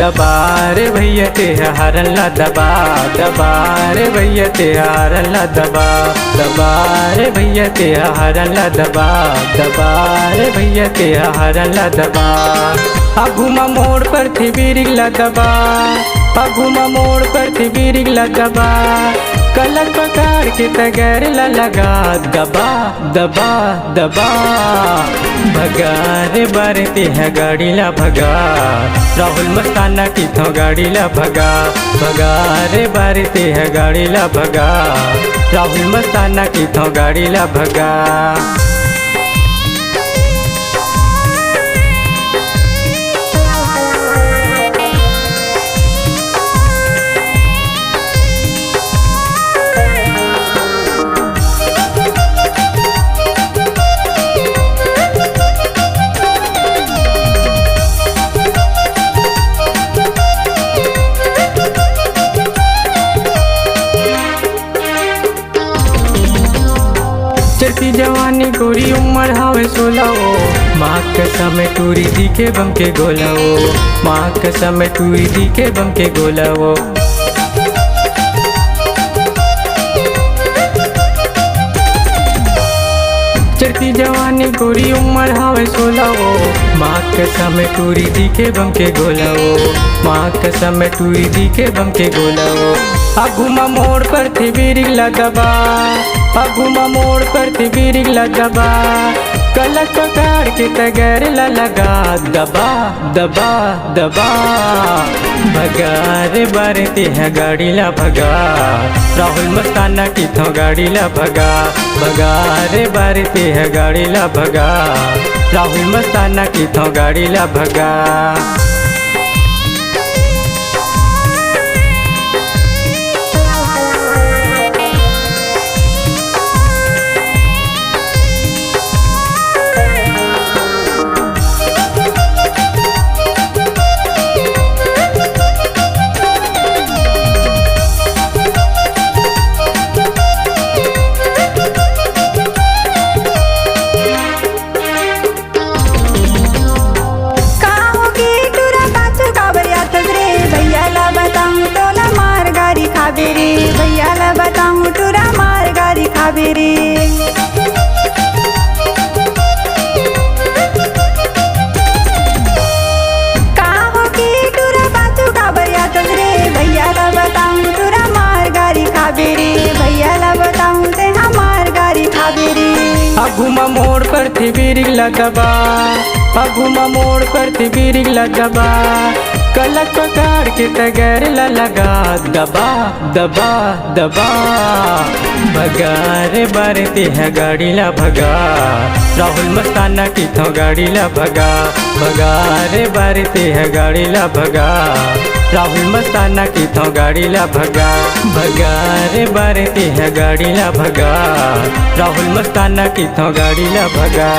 दबा रे भैया ते हरन ला दबा दबा रे भैया ते हरन ला दबा दबा रे भैया ते हरन ला दबा दबा रे भैया ते हरन ला दबा घुमा मोड़ पर थी बीरिग ला दबा घुमा मोड़ पर थी बीरिग ला दबा कलर पकड़ के तगैर ला लगा दबा दबा दबा भगा रे बारते है गाड़ी ला भगा राहुल मस्ताना की थो गाड़ी ला भगा भगा रे बारते है गाड़ी ला भगा राहुल मस्ताना की थो गाड़ी ला भगा। चढ़ती जवानी गोरी उम्र हावे 16 माँ कसम टूरी दी के बम के गोला माँ कसम टूरी दी के बम के गोला चढ़ती जवानी गोरी उम्र हावे 16 माँ कसम टूरी दी के बम के गोला माँ कसम टूरी दी के बम के गोला घुमा मोड़ पर थी बीरिग ला दबा घुमा मोड़ पर थी बीरिग ला दबा कलर पकड़ के तगैर ला लगा दबा दबा दबा भगा रे बारते है गाड़ी ला भगा राहुल मस्ताना की थो गाड़ी ला भगा भगा रे बारते है गाड़ी ला भगा राहुल मस्ताना की थो गाड़ी ला भगा। भैया ला बताऊं तुरा मार गाड़ी खाबे रे काहो की तुरा बातू का बरिया तजरे भैया ला बताऊं तुरा मार गाड़ी खाबे रे भैया ला बताऊं ते हमार गाड़ी खाबे रे घुमा मोड़ पर थी बीरिग ला दबा घुमा मोड़ पर थी बीरिग ला दबा कलर पकड़ के तगैर ला लगा दबा दबा दबा भगा रे बारते है गाड़ी ला भगा राहुल मस्ताना की थो गाड़ी ला भगा भगा रे बारते है गाड़ी ला भगा राहुल मस्ताना की थो गाड़ी ला भगा भगा रे बारते है गाड़ी ला भगा राहुल मस्ताना की थो गाड़ी ला भगा।